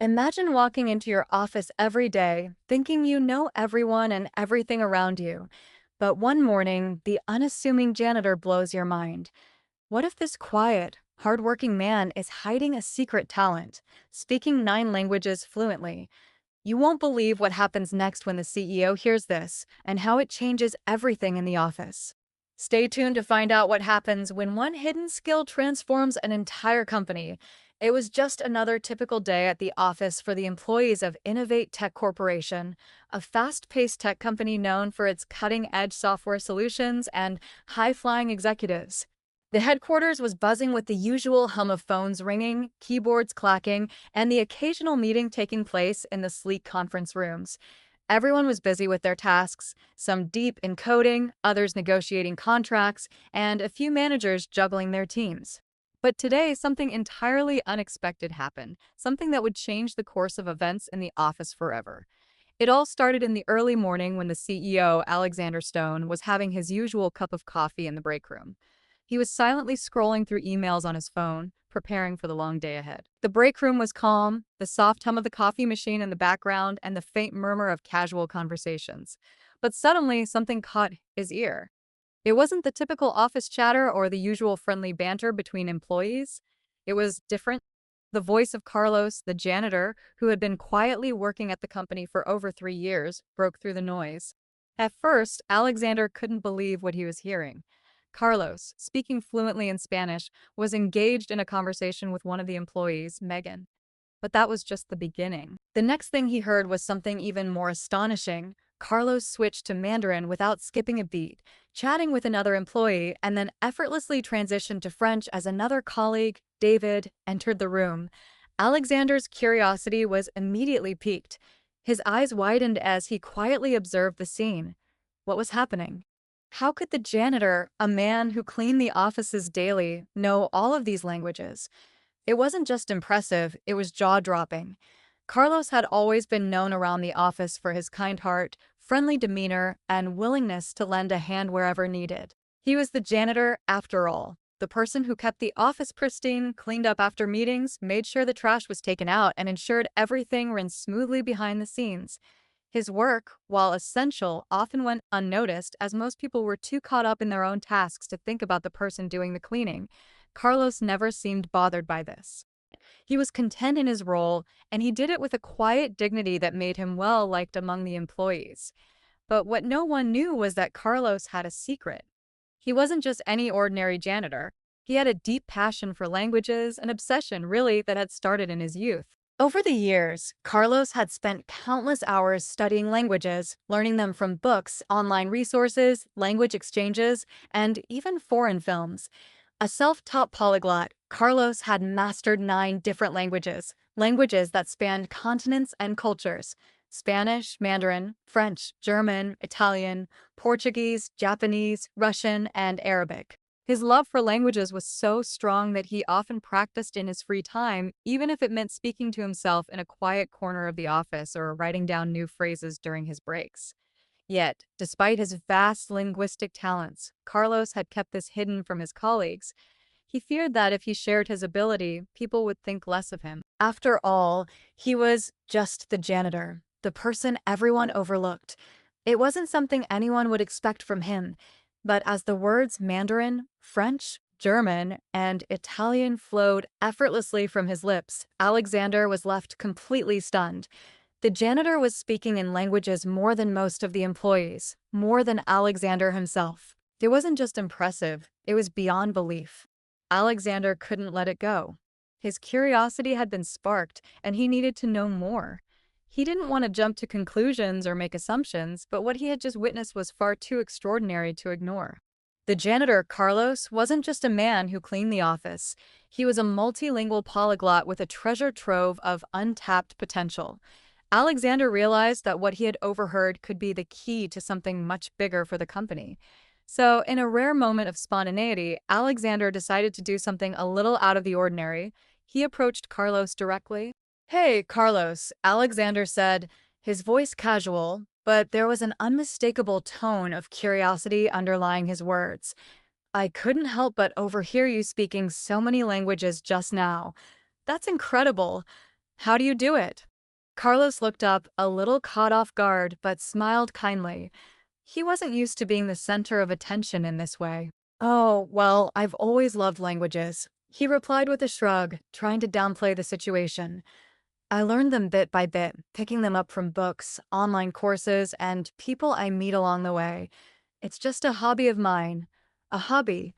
Imagine walking into your office every day, thinking you know everyone and everything around you. But one morning, the unassuming janitor blows your mind. What if this quiet, hardworking man is hiding a secret talent, speaking 9 languages fluently? You won't believe what happens next when the CEO hears this and how it changes everything in the office. Stay tuned to find out what happens when one hidden skill transforms an entire company. It was just another typical day at the office for the employees of Innovate Tech Corporation, a fast-paced tech company known for its cutting-edge software solutions and high-flying executives. The headquarters was buzzing with the usual hum of phones ringing, keyboards clacking, and the occasional meeting taking place in the sleek conference rooms. Everyone was busy with their tasks, some deep in coding, others negotiating contracts, and a few managers juggling their teams. But today, something entirely unexpected happened, something that would change the course of events in the office forever. It all started in the early morning when the CEO, Alexander Stone, was having his usual cup of coffee in the break room. He was silently scrolling through emails on his phone, preparing for the long day ahead. The break room was calm, the soft hum of the coffee machine in the background, and the faint murmur of casual conversations. But suddenly, something caught his ear. It wasn't the typical office chatter or the usual friendly banter between employees. It was different. The voice of Carlos, the janitor, who had been quietly working at the company for over 3 years, broke through the noise. At first, Alexander couldn't believe what he was hearing. Carlos, speaking fluently in Spanish, was engaged in a conversation with one of the employees, Megan. But that was just the beginning. The next thing he heard was something even more astonishing. Carlos switched to Mandarin without skipping a beat, chatting with another employee, and then effortlessly transitioned to French as another colleague, David, entered the room. Alexander's curiosity was immediately piqued. His eyes widened as he quietly observed the scene. What was happening? How could the janitor, a man who cleaned the offices daily, know all of these languages? It wasn't just impressive, it was jaw-dropping. Carlos had always been known around the office for his kind heart, friendly demeanor, and willingness to lend a hand wherever needed. He was the janitor, after all, the person who kept the office pristine, cleaned up after meetings, made sure the trash was taken out, and ensured everything ran smoothly behind the scenes. His work, while essential, often went unnoticed as most people were too caught up in their own tasks to think about the person doing the cleaning. Carlos never seemed bothered by this. He was content in his role, and he did it with a quiet dignity that made him well liked among the employees. But what no one knew was that Carlos had a secret. He wasn't just any ordinary janitor. He had a deep passion for languages, an obsession, really, that had started in his youth. Over the years, Carlos had spent countless hours studying languages, learning them from books, online resources, language exchanges, and even foreign films. A self-taught polyglot, Carlos had mastered 9 different languages, languages that spanned continents and cultures: Spanish, Mandarin, French, German, Italian, Portuguese, Japanese, Russian, and Arabic. His love for languages was so strong that he often practiced in his free time, even if it meant speaking to himself in a quiet corner of the office or writing down new phrases during his breaks. Yet, despite his vast linguistic talents, Carlos had kept this hidden from his colleagues. He feared that if he shared his ability, people would think less of him. After all, he was just the janitor, the person everyone overlooked. It wasn't something anyone would expect from him. But as the words Mandarin, French, German, and Italian flowed effortlessly from his lips, Alexander was left completely stunned. The janitor was speaking in languages more than most of the employees, more than Alexander himself. It wasn't just impressive, it was beyond belief. Alexander couldn't let it go. His curiosity had been sparked, and he needed to know more. He didn't want to jump to conclusions or make assumptions, but what he had just witnessed was far too extraordinary to ignore. The janitor, Carlos, wasn't just a man who cleaned the office. He was a multilingual polyglot with a treasure trove of untapped potential. Alexander realized that what he had overheard could be the key to something much bigger for the company. So, in a rare moment of spontaneity, Alexander decided to do something a little out of the ordinary. He approached Carlos directly. "Hey, Carlos," Alexander said, his voice casual, but there was an unmistakable tone of curiosity underlying his words. "I couldn't help but overhear you speaking so many languages just now. That's incredible. How do you do it? Carlos looked up, a little caught off guard, but smiled kindly. He wasn't used to being the center of attention in this way. Oh, well, I've always loved languages, he replied with a shrug, trying to downplay the situation. I learned them bit by bit, picking them up from books, online courses, and people I meet along the way. It's just a hobby of mine. A hobby.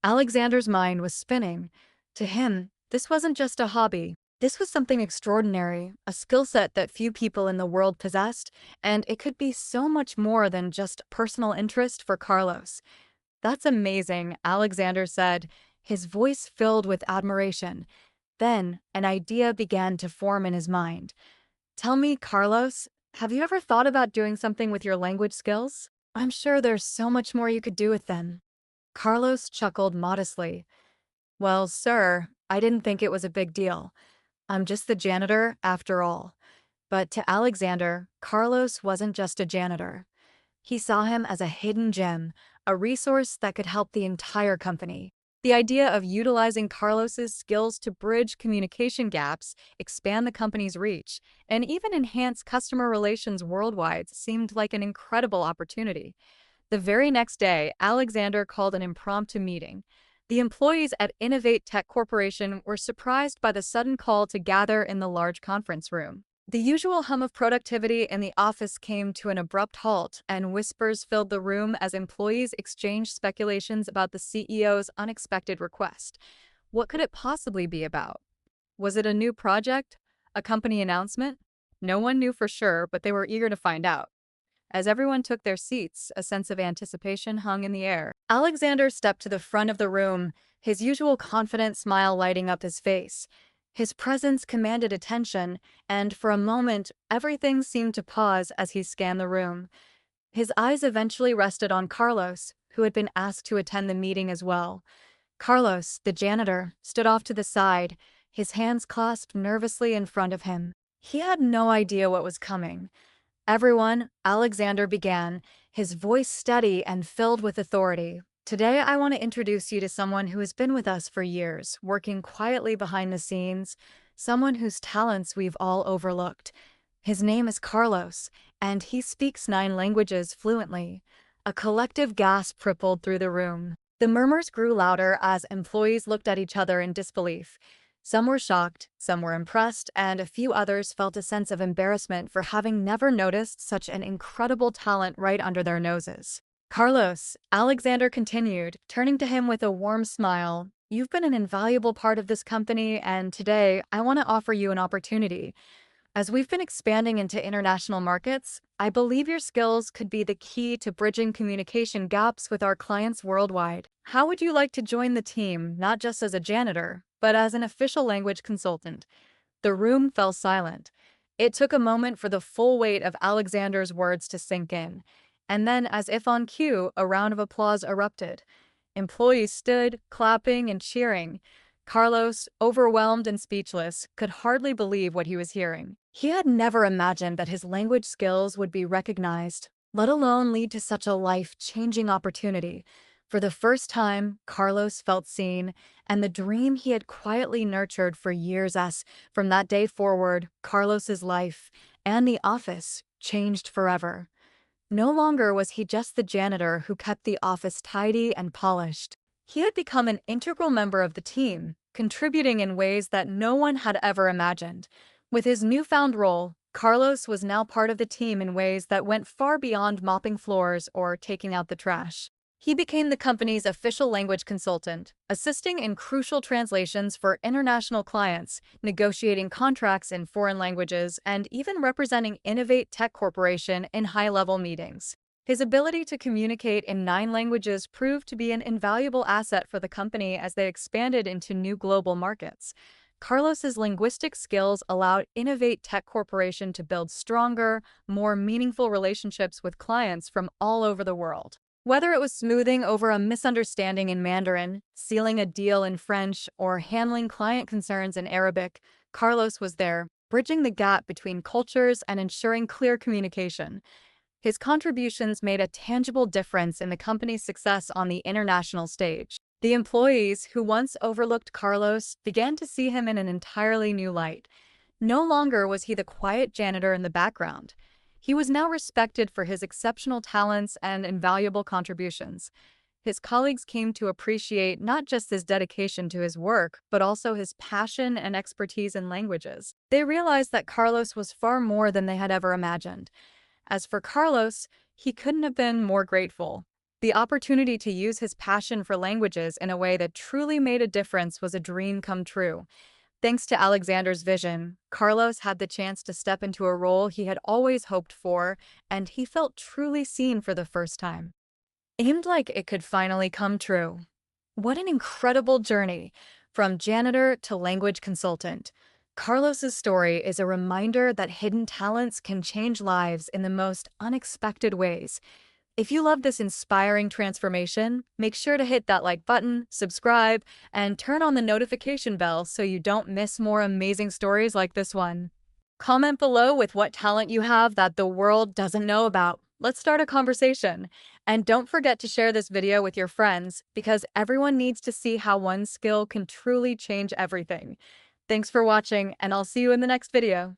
Alexander's mind was spinning. To him, this wasn't just a hobby. This was something extraordinary, a skill set that few people in the world possessed, and it could be so much more than just personal interest for Carlos. That's amazing, Alexander said, his voice filled with admiration. Then, an idea began to form in his mind. Tell me, Carlos, have you ever thought about doing something with your language skills? I'm sure there's so much more you could do with them. Carlos chuckled modestly. Well, sir, I didn't think it was a big deal. I'm just the janitor, after all. But to Alexander, Carlos wasn't just a janitor. He saw him as a hidden gem, a resource that could help the entire company. The idea of utilizing Carlos's skills to bridge communication gaps, expand the company's reach, and even enhance customer relations worldwide seemed like an incredible opportunity. The very next day, Alexander called an impromptu meeting. The employees at Innovate Tech Corporation were surprised by the sudden call to gather in the large conference room. The usual hum of productivity in the office came to an abrupt halt, and whispers filled the room as employees exchanged speculations about the CEO's unexpected request. What could it possibly be about? Was it a new project? A company announcement? No one knew for sure, but they were eager to find out. As everyone took their seats, a sense of anticipation hung in the air. Alexander stepped to the front of the room, his usual confident smile lighting up his face. His presence commanded attention, and for a moment, everything seemed to pause as he scanned the room. His eyes eventually rested on Carlos, who had been asked to attend the meeting as well. Carlos, the janitor, stood off to the side, his hands clasped nervously in front of him. He had no idea what was coming. Everyone, Alexander began, his voice steady and filled with authority. Today, I want to introduce you to someone who has been with us for years, working quietly behind the scenes, someone whose talents we've all overlooked. His name is Carlos, and he speaks 9 languages fluently. A collective gasp rippled through the room. The murmurs grew louder as employees looked at each other in disbelief. Some were shocked, some were impressed, and a few others felt a sense of embarrassment for having never noticed such an incredible talent right under their noses. Carlos, Alexander continued, turning to him with a warm smile, you've been an invaluable part of this company, and today I want to offer you an opportunity. As we've been expanding into international markets, I believe your skills could be the key to bridging communication gaps with our clients worldwide. How would you like to join the team, not just as a janitor, but as an official language consultant? The room fell silent. It took a moment for the full weight of Alexander's words to sink in. And then, as if on cue, a round of applause erupted. Employees stood, clapping and cheering. Carlos, overwhelmed and speechless, could hardly believe what he was hearing. He had never imagined that his language skills would be recognized, let alone lead to such a life-changing opportunity. For the first time, Carlos felt seen, and the dream he had quietly nurtured for years from that day forward, Carlos's life and the office changed forever. No longer was he just the janitor who kept the office tidy and polished. He had become an integral member of the team, contributing in ways that no one had ever imagined. With his newfound role, Carlos was now part of the team in ways that went far beyond mopping floors or taking out the trash. He became the company's official language consultant, assisting in crucial translations for international clients, negotiating contracts in foreign languages, and even representing Innovate Tech Corporation in high-level meetings. His ability to communicate in 9 languages proved to be an invaluable asset for the company as they expanded into new global markets. Carlos's linguistic skills allowed Innovate Tech Corporation to build stronger, more meaningful relationships with clients from all over the world. Whether it was smoothing over a misunderstanding in Mandarin, sealing a deal in French, or handling client concerns in Arabic, Carlos was there, bridging the gap between cultures and ensuring clear communication. His contributions made a tangible difference in the company's success on the international stage. The employees who once overlooked Carlos began to see him in an entirely new light. No longer was he the quiet janitor in the background. He was now respected for his exceptional talents and invaluable contributions. His colleagues came to appreciate not just his dedication to his work, but also his passion and expertise in languages. They realized that Carlos was far more than they had ever imagined. As for Carlos, he couldn't have been more grateful. The opportunity to use his passion for languages in a way that truly made a difference was a dream come true. Thanks to Alexander's vision, Carlos had the chance to step into a role he had always hoped for, and he felt truly seen for the first time. Aimed like it could finally come true. What an incredible journey, from janitor to language consultant. Carlos's story is a reminder that hidden talents can change lives in the most unexpected ways. If you love this inspiring transformation, make sure to hit that like button, subscribe, and turn on the notification bell so you don't miss more amazing stories like this one. Comment below with what talent you have that the world doesn't know about. Let's start a conversation. And don't forget to share this video with your friends because everyone needs to see how one skill can truly change everything. Thanks for watching, and I'll see you in the next video.